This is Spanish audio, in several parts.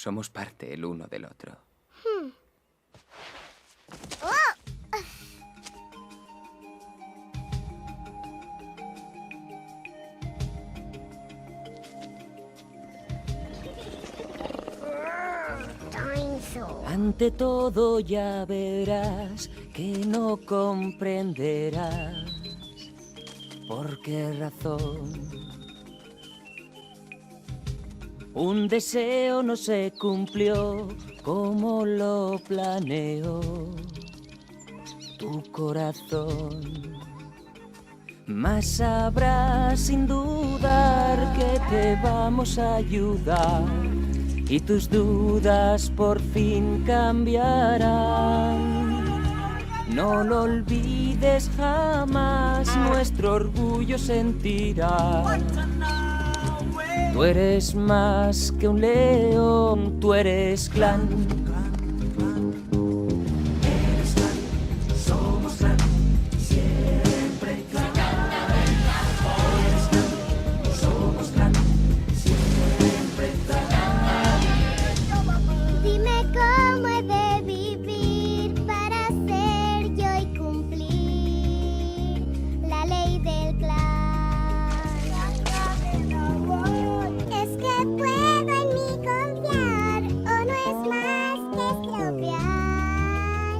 Somos parte el uno del otro. Ante todo ya verás que no comprenderás por qué razón un deseo no se cumplió como lo planeó tu corazón. Mas sabrás sin dudar que te vamos a ayudar y tus dudas por fin cambiarán. No lo olvides jamás, nuestro orgullo sentirá. Tú eres más que un león, tú eres clan. Eres clan, somos clan, siempre clan. Eres clan, somos clan, siempre clan. Dime cómo he de vivir para ser yo y cumplir la ley del clan. Es que puedo en mí confiar, o no es más que estropear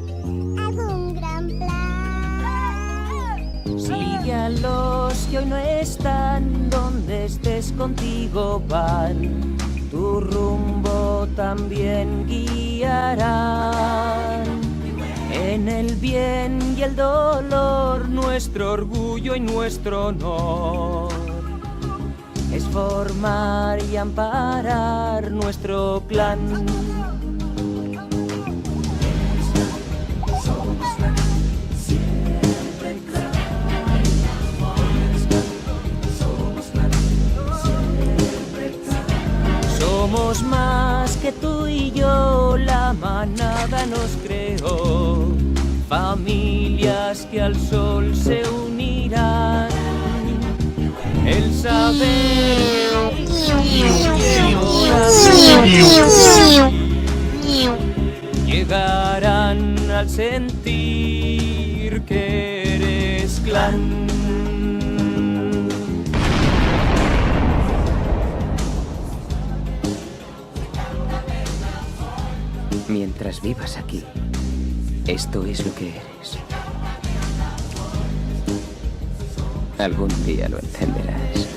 algún gran plan. Sigue a los que hoy no están, donde estés contigo van. Tu rumbo también guiarán. En el bien y el dolor, nuestro orgullo y nuestro honor es formar y amparar nuestro clan. Somos clan, siempre clan. Somos clan, siempre clan. Somos más que tú y yo, la manada nos creó. Familias que al sol se unirán. El saber y el corazón llegarán al sentir que eres clan. Mientras vivas aquí, esto es lo que eres. Algún día lo entenderás.